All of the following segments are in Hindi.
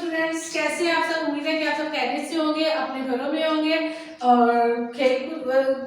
स्टूडेंट्स, कैसे हैं आप सब? उम्मीद है कि आप सब खैरियत से होंगे, अपने घरों में होंगे और खेल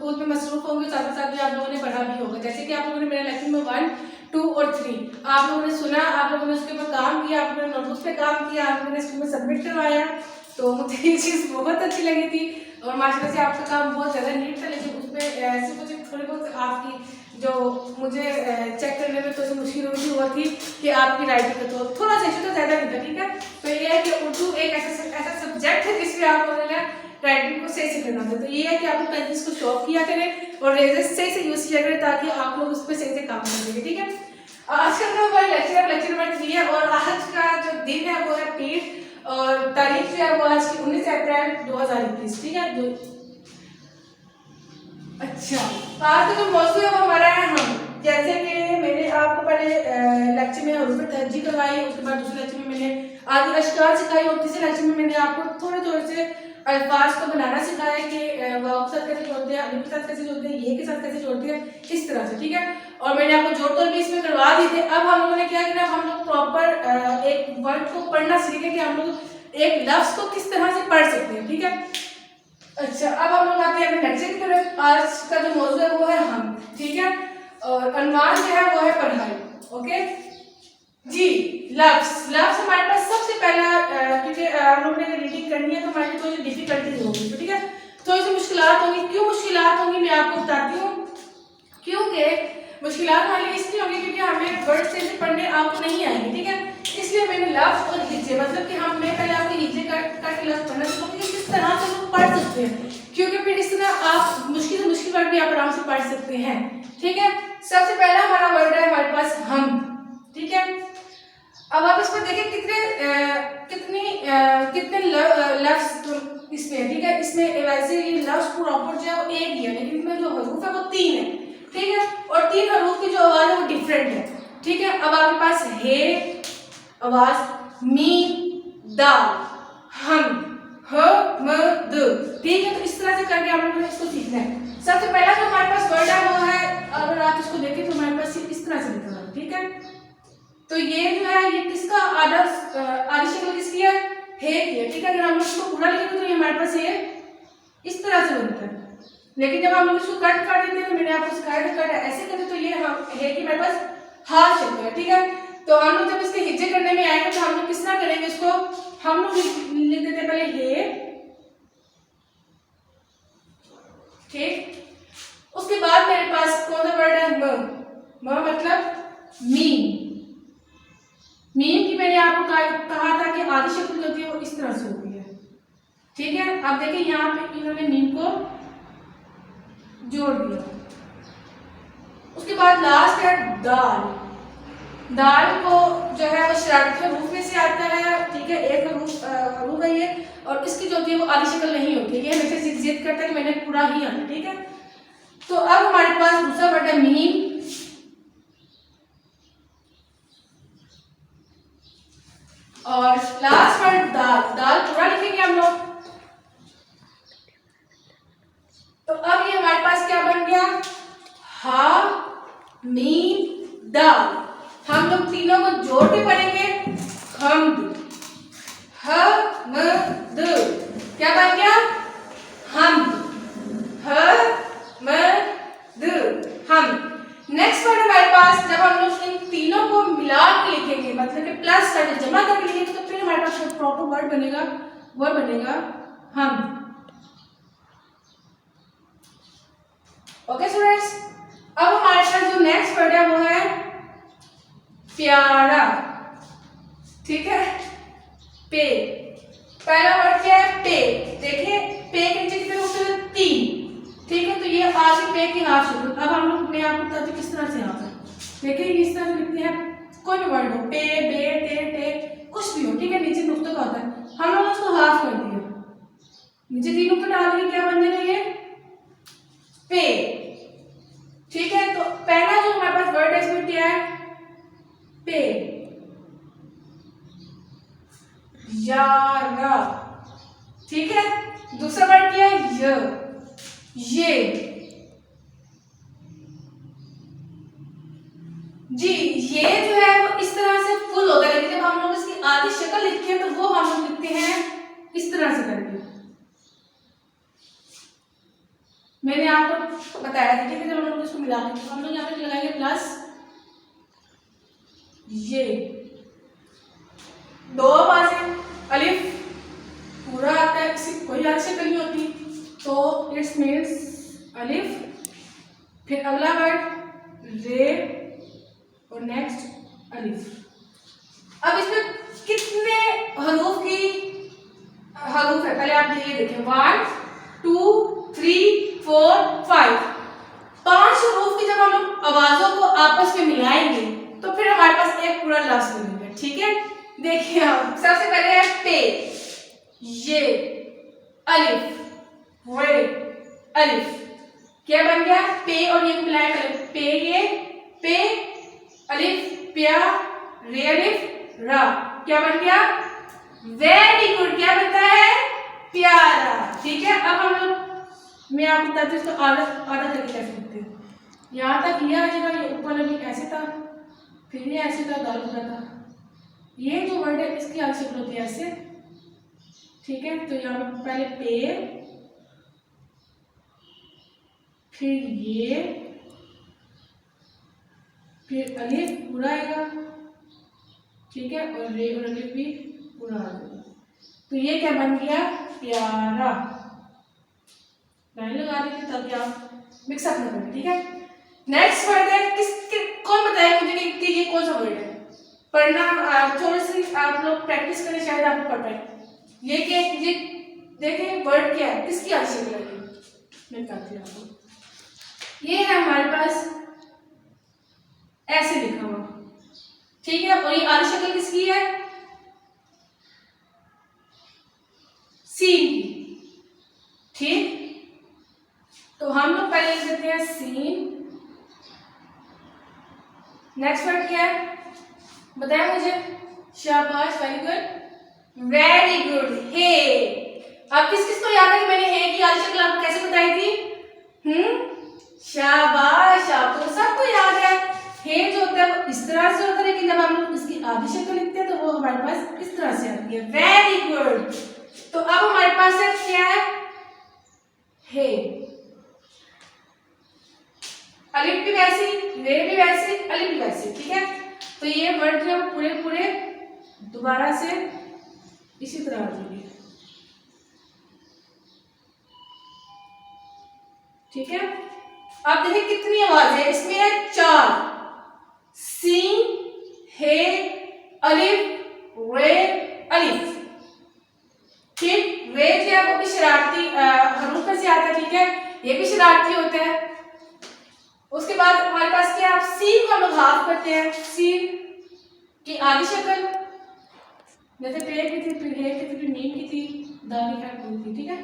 कूद में मसरूफ होंगे। साथ ही साथ भी आप लोगों ने पढ़ा भी होगा। जैसे कि आप लोगों ने मेरे लेक्चर में 1, 2 और 3 आप लोगों ने सुना, आप लोगों ने उसके ऊपर काम किया, आप लोगों ने नोटबुक पे काम किया, आप लोगों ने स्कूल में सबमिट करवाया। तो मुझे ये चीज़ बहुत अच्छी लगी थी और माशाल्लाह से आपका काम बहुत ज़्यादा नीट था। लेकिन उसमें ऐसे कुछ थोड़ी बहुत आपकी जो मुझे चेक करने में थोड़ी मुश्किल हुआ थी कि आपकी राइटिंग का तो थोड़ा सा इशू तो ज़्यादा नहीं था। ठीक है, तो ये है कि उर्दू एक ऐसा सब्जेक्ट है जिसमें आप लोगों ने राइटिंग को सही से करना था। तो ये है कि आप लोग पेंसिल्स को शॉर्प किया करें और रेजर सही से यूज़ किया करें ताकि आप लोग उस पर सही से काम कर सकें। ठीक है, आज का हमारा लेक्चर नंबर 3 है और आज का जो दिन है वो है पीठ और तारीख जो है वो आज की 19 अप्रैल 2021। ठीक है, अच्छा, आज का जो मौजूद है वो हमारा है हम। जैसे कि मैंने आपको पहले लेक्चर में हरूफ तरजीह करवाई, उसके बाद दूसरे लेक्चर में मैंने आदि अशकार सिखाई और तीसरे लेक्चर में मैंने आपको थोड़े से अल्फाज को बनाना सिखाया कि वाव के साथ कैसे जोड़ते हैं, अलिफ के साथ कैसे जोड़ते हैं, ये के साथ कैसे जोड़ते हैं, इस तरह से। ठीक है, और मैंने आपको जोड़ तोड़ भी इसमें करवा दी थे। अब हम लोगों ने क्या किया, हम लोग प्रॉपर एक वर्ड को पढ़ना सीखे कि हम लोग एक लफ्ज को किस तरह से पढ़ सकते हैं। ठीक है, अच्छा, अब हम लोग आते हैं अपने लेक्चर की तरफ। आज का जो मौजूद है वो है हम। ठीक है, और अनवान जो है वो है पढ़ाई। ओके जी, लफ्ज हमारे पास सबसे पहला, क्योंकि हम लोगों ने रीडिंग करनी है तो हमारे लिए थोड़ी डिफिकल्टीज होगी। तो ठीक है, थोड़ी सी मुश्किलात होंगी। क्यों मुश्किलात होंगी मैं आपको बताती हूँ। क्योंकि मुश्किलात हमारे लिए इसलिए होंगी क्योंकि हमें वर्ड से पढ़ने आपको नहीं आएंगे। ठीक है, इसलिए मैंने लफ्ज और हिज्जे, मतलब कि हम मैं पहले आपको हिज्जे काट के लफ्ज पढ़ना सिखाऊंगी किस तरह से लोग पढ़ सकते हैं, क्योंकि फिर इस तरह आप मुश्किल से मुश्किल वर्ड भी आप आराम से पढ़ सकते हैं। ठीक है, सबसे पहला हमारा वर्ड है हमारे पास हम। ठीक है, अब आप इस पर देखें कितने लफ्ज इसमें है। ठीक है, इसमें वैसे ये लफ्ज प्रॉपर जो है वो एक ही है, लेकिन इसमें जो हरूफ है वो 3 है। ठीक है, और 3 हरूफ की जो आवाज है वो डिफरेंट है। ठीक है, अब आपके पास हे आवाज, मीम, दाल, हम, ह, म, द। ठीक है, तो इस तरह से करके हम लोगों ने इसको सीखना है। सबसे पहला जो हमारे पास वर्ड है वो है, अगर आप इसको देखें तो हमारे पास इस तरह से लिखा है। ठीक है, तो ये जो है ये किसका आधी शक्ल किसकी है, हे की है। ठीक है, अगर हम लोग इसको पूरा लिखेंगे तो ये हमारे पास ये इस तरह से बनता है। लेकिन जब हम लोग इसको कट कर देते हैं, तो मैंने आपको सिखाया था कट ऐसे करते, तो ये हम हे की हमारे पास हा शक्ल है। ठीक है, तो हम लोग जब इसके हिज्जे करने में आएंगे तो हम लोग किस तरह करेंगे इसको, हम लोग लिख देते हैं पहले हे। ठीक, उसके बाद मेरे पास कौन सा वर्ड है, म मतलब मीम। मीम की मैंने आपको कहा था कि आधी शक्ल होती है वो इस तरह से होती है। ठीक है, अब देखिए यहाँ पे इन्होंने मीम को जोड़ दिया। उसके बाद लास्ट है दाल। दाल को जो है वो शरारती रूप में से आता है। ठीक है, एक रूप है ये, और इसकी जो होती है वो आधी शक्ल नहीं होती है, ये हमेशा जिद करता है कि मैंने पूरा ही आना। ठीक है, तो अब हमारे पास दूसरा वर्ड है मीम, और लास्ट वर्ड दाल। दाल पूरा लिखेंगे हम लोग। तो अब ये हमारे पास क्या बन गया, हा मीम दाल। हम लोग तीनों को जोड़ के पढ़ेंगे, हमद, ह म द। क्या बन गया, हमद, ह म द, हम। नेक्स्ट वर्ड हमारे पास, जब हम लोग इन तीनों को मिला के लिखेंगे, मतलब कि प्लस करके जमा करके लिखेंगे, तो फिर हमारे पास जो प्रॉपर वर्ड बनेगा वो बनेगा हम। ओके स्टूडेंट्स, अब हमारे पास जो नेक्स्ट वर्ड है वो है प्यारा। ठीक है, पे। पहला वर्ड क्या है, पे। देखिए पे के नीचे कितने होते हैं, 3। ठीक है, तो ये आगे पे की हाफ शक्ल। अब हम लोग मैं आपको बताती हूँ किस तरह से आता है। देखिए इस तरह से लिखते हैं, कोई भी वर्ड हो, पे, बे, टे, कुछ भी हो। ठीक है, नीचे नुक्तों का होता है, हम लोग उसको हाफ कर दिया, नीचे 3 नुक्ते डाल देंगे, क्या बन जाएगा ये, पे। ठीक है, तो पहला जो हमारे पास वर्ड है इसमें क्या है, पे, यारा। ठीक है, दूसरा वर्ड क्या है, ये जी। ये जो है वो इस तरह से फुल होता है, लेकिन जब हम लोग इसकी आधी शक्ल लिखते हैं तो वो हम लोग लिखते हैं इस तरह से करके। मैंने आपको बताया था, ठीक है। जब हम लोग इसको मिला के हम लोग यहाँ पे लगाएंगे प्लस, ये दो आवाजें, अलिफ पूरा आता है, इसकी कोई आधी शक्ल नहीं होती, तो इट्स मीन्स अलिफ, फिर अगला वर्ड रे और नेक्स्ट अलिफ। अब इसमें कितने हरूफ है पहले आप ये देखें, 1 2 3 4 5, 5 हरूफ की जब हम लोग आवाजों को आपस में मिलाएंगे तो फिर हमारे पास एक पूरा लफ्ज बनेगा, ठीक है। देखिए आप सबसे पहले है पे, ये अलिफ, रे अलिफ, क्या बन गया, पे और ये मिलाया करें, पे ये, पे अलिफ प्या रे अलिफ रा, क्या बन गया, वेरी गुड, क्या बनता है, प्यारा, ठीक है। अब हम लोग, मैं आपको बताती हूँ इसको आधा आधा करके कैसे लिखते हैं। यहाँ तक ये आ जाएगा, ये ऊपर वाला ऐसे था, फिर ये ऐसे था, गाल पूरा था, ये जो वर्ड है इसकी आधी शक्ल होती है ऐसे, ठीक है। तो यहाँ पे पहले पे, फिर ये, फिर अलिफ पूरा आएगा, ठीक है, और रे और अलिफ भी पूरा आ जाएगा, तो ये क्या बन गया, प्यारा। लाइन लगा दी थी ताकि आप मिक्सअप ना करें, ठीक है। नेक्स्ट वर्ड है, कौन बताएगा मुझे कि ये कौन सा वर्ड है, पढ़ना थोड़ी सी आप लोग प्रैक्टिस करें, शायद आपको पढ़ पाए। ये क्या, ये देखें वर्ड क्या है, किसकी आधी शक्ल है, मैं बताती हूँ आपको। ये है हमारे पास ऐसे लिखा हुआ, ठीक है, और ये आधी शक्ल किसकी है, सीन की, ठीक। तो हम लोग पहले लिख देते हैं सीन। नेक्स्ट वर्ड क्या है बताया मुझे, शाबाश, वेरी गुड, वेरी गुड, हे। अब किस किस को याद है कि मैंने हे की आधी शक्ल आपको कैसे बताई थी, शाबाश, आपको सबको याद है। हे जो होता है वो इस तरह से होता है, लेकिन जब हम लोग इसकी आधी शक्ल लिखते हैं तो वो हमारे पास इस तरह से आती है, वेरी गुड। तो अब हमारे पास है क्या है, हे, अलिफ भी वैसी, रे भी वैसी, अलिफ भी वैसी, ठीक है। तो ये वर्ड जो पूरे पूरे दोबारा से इसी तरह आ जाएंगे, ठीक है। अब देखिए कितनी आवाज है इसमें, है 4, सीन, हे, अलिफ, रे, अलिफ, ठीक। रे जो है वो भी शरारती हरूफ में से आता है, ठीक है, ये भी शरारती होता है। उसके बाद हमारे पास क्या, सीन को हम लोग हाफ करते हैं, सीन की आधी शक्ल जैसे पे की थी, फिर हे की थी, फिर नीम की थी, दाल की खैर पूरी थी, ठीक है।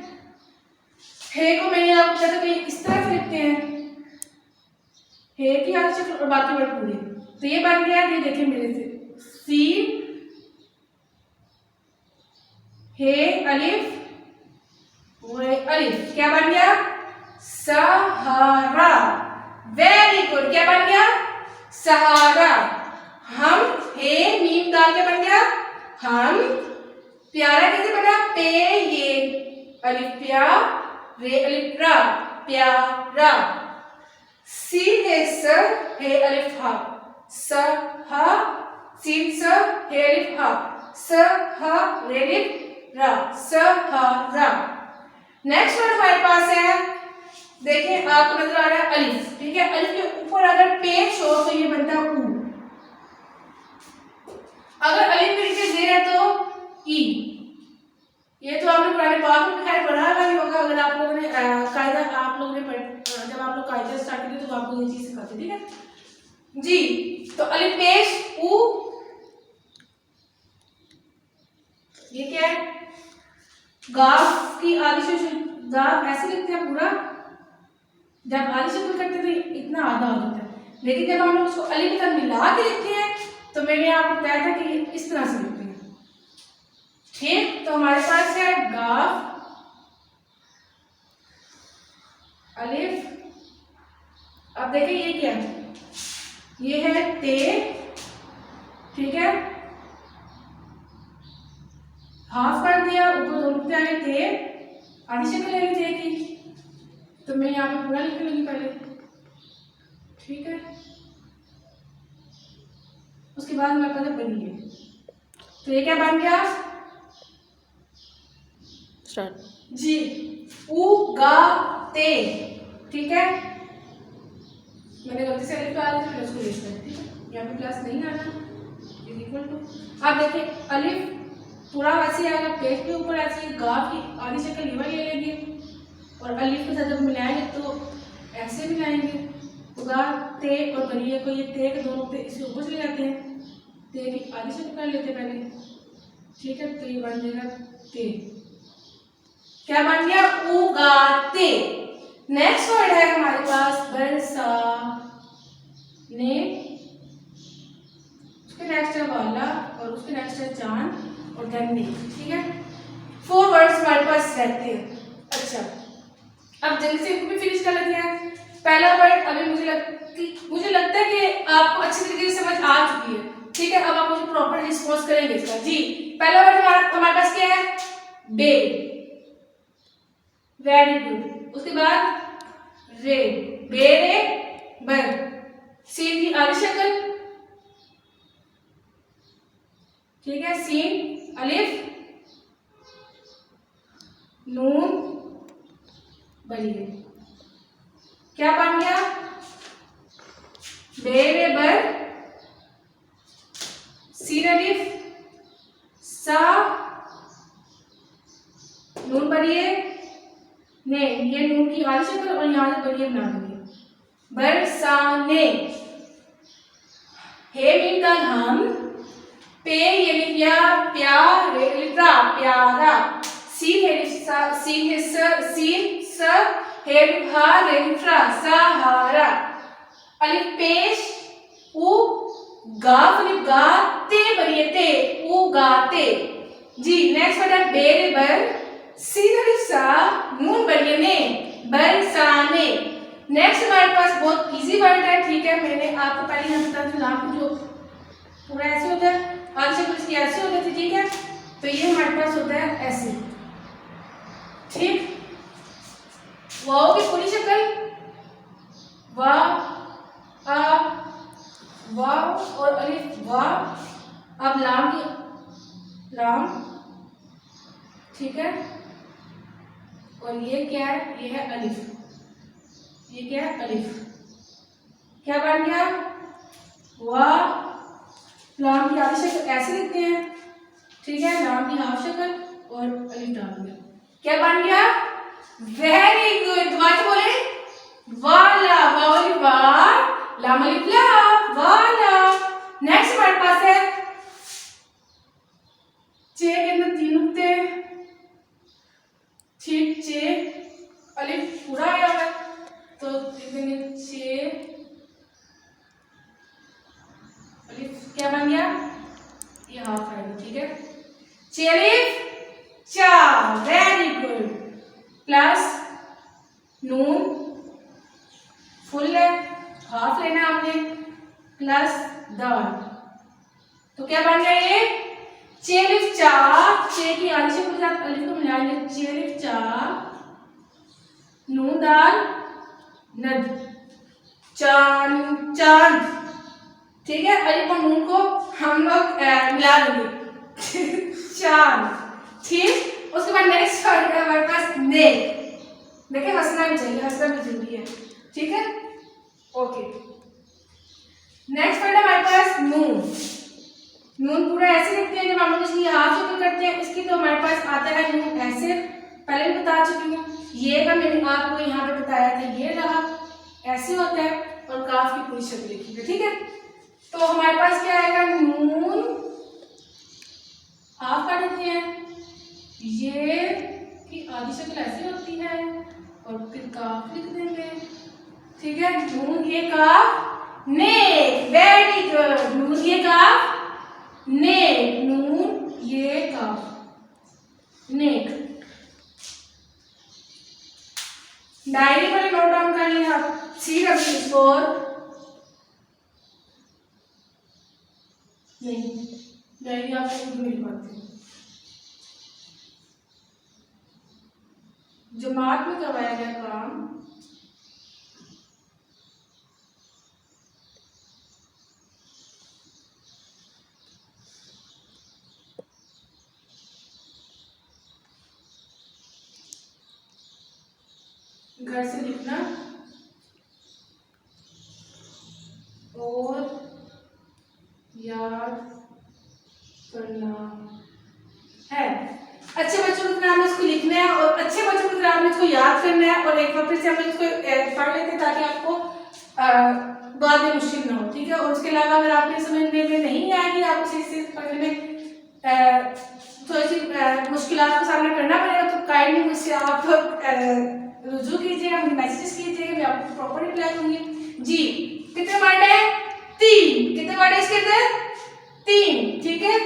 हे को मैंने आपको कहता कि इस तरह से लिखते हैं, हे की आधी शक्ल और बाकी वर्ड पूरे, तो ये बन गया, ये देखिए मेरे से, सीन, हे अलिफ, रे अलिफ, क्या बन गया, सहारा, वेरी गुड, क्या बन गया, सहारा। हम, हे मीम दाल, क्या बन गया, हम, प्यारा कैसे बना, पे ये अलिफ प्या, रे अलिफ रा, प्यारा। सीन है स, हे अलिफ हा, स हा, सीन स, हे अलिफ हा, स हा, रे अलिफ रा, स हा रा। नेक्स्ट वर्ड हमारे पास है, देखिए आपको नजर आ रहा है अलिफ, ठीक है। अलिफ के ऊपर अगर पेश हो तो ये बनता है ऊ, अगर अलिफ के नीचे जेर है तो ई। ये तो आपने पुराने पाक में खैर पढ़ा ही होगा, अगर आप लोगों ने कायदा आप लोगों ने जब आप लोग कायदा स्टार्ट किए तो आपको ये चीज सिखाते, ठीक है जी। तो अलिफ पेश ऊ, ये क्या है, गाफ की आधी शक्ल, गाफ ऐसे लिखते हैं पूरा, जब आधी शक्ल करते हैं तो इतना आधा हो जाता है, लेकिन जब हम लोग उसको अलिफ के साथ मिला के लिखते हैं तो मैंने आपको बताया था कि ये इस तरह से लिखते हैं, ठीक। तो हमारे पास है गाफ, अलिफ, अब देखिए ये क्या है, ये है ते, ठीक है, हाफ कर दिया, ऊपर दो नुक्ते आए थे, आधी शक्ल ले ली थे की, तो मैं यहाँ पे पूरा लिखने लगी पहले, ठीक है। उसके बाद मेरे पास बनी है, तो ये क्या बन गया स्टार्ट जी, उगाते, ठीक है। मैंने गलती से अलिफ डाल दिया, उसको लिखना है, ठीक है। यहाँ पे प्लस नहीं आना, इक्वल टू। अब देखिए अलिफ पूरा वैसे आएगा, पेज के ऊपर ऐसे गाफ की आधी शक्ल लीवर ले लेंगे और अलिफ के साथ जब मिलाएंगे तो ऐसे मिलाएंगे, उगाते और बनिए को, ये ते के दोनों पे इसके ऊपर चले जाते हैं, ते की आधी शक्ल कर लेते पहले, ठीक है। तो ये बन जाएगा ते, क्या बन गया उगाते। नेक्स्ट वर्ड है हमारे पास बरसा ने, उसके नेक्स्ट है वाला और उसके नेक्स्ट है चांद और गन्ने, ठीक है। 4 वर्ड्स हमारे पास रहते हैं। अच्छा अब जल्दी से इनको भी फिनिश कर लेते हैं। पहला वर्ड अभी मुझे लगता है कि आपको अच्छी तरीके से समझ आ चुकी है, ठीक है। अब आप मुझे प्रॉपर रिस्पॉन्स करेंगे इसका जी। पहला वर्ड हमारे पास क्या है बे, वेरी गुड। उसके बाद रे, बेरे बर, सीन की आधी शक्ल, ठीक है, सीन अलिफ नून बलिए, क्या बन गया बेरे बर, सीन अलिफ सा, नून बलिए ने, ये नून की आधी शक्ल और यहाँ से बलिए बना देंगे, बरसाने। हे मीम दाल हम, पे ये लिखा प्यारे लिखा प्यारा, सीन है सीन है सीन स, हे लिखा रे लिखा सहारा, अलिफ पेश उ गाफ अलिफ गाते बनिए ते, उगाते जी। नेक्स्ट वर्ड है बेरे बर, सीन अलिफ सा, नून बनिए ने, बरसाने। नेक्स्ट हमारे पास बहुत इजी वर्ड है, ठीक है। मैंने आपको पहले यहाँ बता दिया, नाम जो पूरा ऐसे होता है, आज से कुछ ऐसे होते थे, ठीक है। तो ये हमारे पास होता है ऐसे, ठीक। वाओ की पूरी शक्ल वा आ वाव और अलिफ वा। अब लाम की लाम, ठीक है। और ये क्या है, ये है अलिफ, ये क्या है अलिफ, क्या बन गया वाह। लाम की आधी शक्ल ऐसे लिखते हैं, ठीक है, लाम की हाफ शक्ल और अलिफ डाल दिया, क्या बन गया वेरी गुड। दोबारा बोले वाला, वाली वा, लाम अलिफ ला, वाला। नेक्स्ट हमारे पास है चे के अंदर 3 नुक्ते, ठीक, चे अलिफ पूरा आया हुआ है तो लिखेंगे चे अलिफ, क्या बन गया ये हाफ आएगा, ठीक है। चे अलिफ चा, वेरी गुड, प्लस नून फुल है, हाफ लेना हमने, प्लस दाल, तो क्या बन गया ये चे अलिफ चा, चे की आधी शक्ल के साथ अलिफ को मिलाएंगे, चे अलिफ चा, नून दाल नद, चांद चांद, ठीक है। अलिफ और नून को हम लोग मिला देंगे चांद, ठीक। उसके बाद नेक्स्ट वर्ड है हमारे पास नेक। देखिए हंसना भी चाहिए, हंसना भी जरूरी है, ठीक है, ओके। नेक्स्ट वर्ड है हमारे पास नून। नून पूरा ऐसे लिखते हैं, जब हम लोग इसकी हाफ शक्ल करते हैं इसकी, तो हमारे पास आता है नून ऐसे, पहले भी बता चुकी हूँ। ये का मैंने आपको यहाँ पे बताया था, ये रहा ऐसे होता है और काफ की पूरी शक्ल लिखी है, ठीक है। तो हमारे पास क्या आएगा नून हाफ कर देते हैं, ये की आधी शक्ल ऐसी होती है और फिर काफ लिख देंगे, ठीक है। नून ये काफ नेक, वेरी गुड। नून ये काफ नेक, नून ये काफ नेक। डायरी पर नोट डाउन कर लिया आप, सी रखिए स्कोर नहीं, डायरी आपको खुद मिल पाती है, जमात में करवाया गया काम घर से लिखना और याद करना है। अच्छे बच्चों की तरह हमें इसको लिखना है और अच्छे बच्चों की तरह हमें इसको याद करना है और एक बार फिर से हम इसको पढ़ लेते हैं ताकि आपको बाद में मुश्किल ना हो, ठीक है। और उसके अलावा अगर आपके समझने में नहीं आएगी, आपको सही से पढ़ने में थोड़ी सी मुश्किलात का सामना करना पड़ेगा, तो काइंडली मुझसे आप रुजू कीजिएगा, मुझे मैसेजेस कीजिएगा, मैं आपको प्रॉपर रिप्लाई दूंगी। जी कितने वर्ड है? 3। कितने वर्ड है इसके अंदर? 3, ठीक है।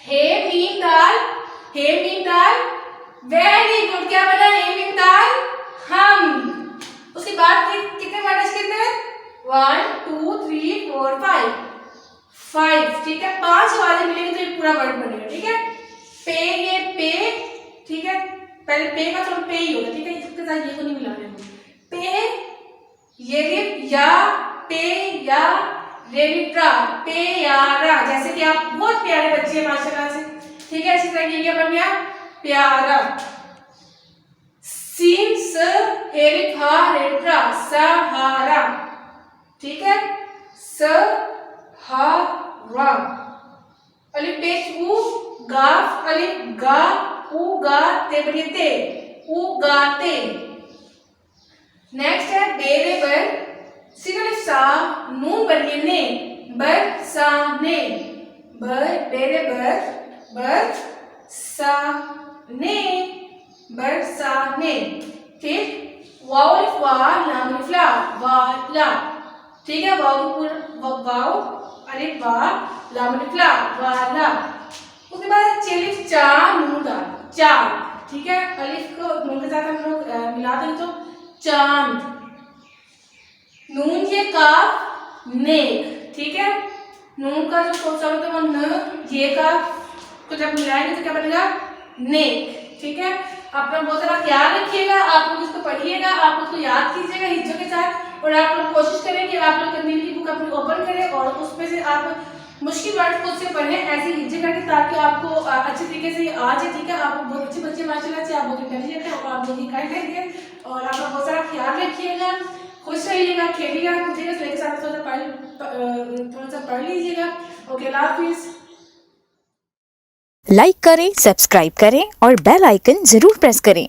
हे मीम दाल, हे मीम दाल, वेरी गुड। क्या बना? हे मीम दाल हम। उसके बाद कितने वर्ड है इसके अंदर? 1 2 3 4 5, ठीक है। 5 आवाजें मिलेंगी तो ये पूरा वर्ड बनेगा, ठीक है। पे, ये पे, ठीक है। पहले पे का तो पे ही होगा, ठीक है, इसके साथ ये को नहीं मिलाने को। पे, ये या, पे या, रेलिट्रा, पे या रा। जैसे कि आप बहुत प्यारे बच्चे हैं माशाल्लाह से, ठीक है। इसी तरह ये क्या बन गया? प्यारा। सीन स एलिफ हा रेलिट्रा, सहारा, ठीक है। स हा रा। अलिफ पेश उ, गाफ अलिफ गा, उ गा ते बनिए ते, उ गाते। नेक्स्ट है बेरे बर, सिन अलिफ सा, नून बनिए ने, बर सा ने, बर बेरे बर सा ने, बर सा ने। फिर वाव अलिफ वा, लाम अलिफ ला, वाला, ठीक है। वाव अलिफ वा, लाम अलिफ ला, वाला। उसके बाद अलिफ चा, नून दा, चार, ठीक है। अलिफ को नून के साथ हम लोग मिला दें तो चांद। नून ये काफ, नेक, ठीक है। नून का जो सोचा होता है वो न, ये काफ को जब मिलाएंगे तो क्या बनेगा? नेक, ठीक है। अपना बहुत सारा ख्याल रखिएगा, आप लोग इसको पढ़िएगा, आप उसको याद कीजिएगा हिज्जों के साथ, और आप लोग कोशिश करें कि आप लोग कंदील की बुक अपनी ओपन करें और उसमें से आप मुश्किल वर्ड खुद से पढ़ें ऐसे हिज्जे करके, ताकि आपको अच्छे तरीके से आ जाए, ठीक है। आप बहुत अच्छे बच्चे माशाल्लाह से, आप बहुत इंटेलिजेंट हैं और आप लोग गाइड करेंगे, और आप बहुत सारा ख्याल रखिएगा, खुश रहिएगा, खेलिएगा कूदिएगा, तो साथ थोड़ा सा पढ़ लीजिएगा। ओके, अल्लाह हाफिज़। लाइक करें, सब्सक्राइब करें और बेल आइकन जरूर प्रेस करें।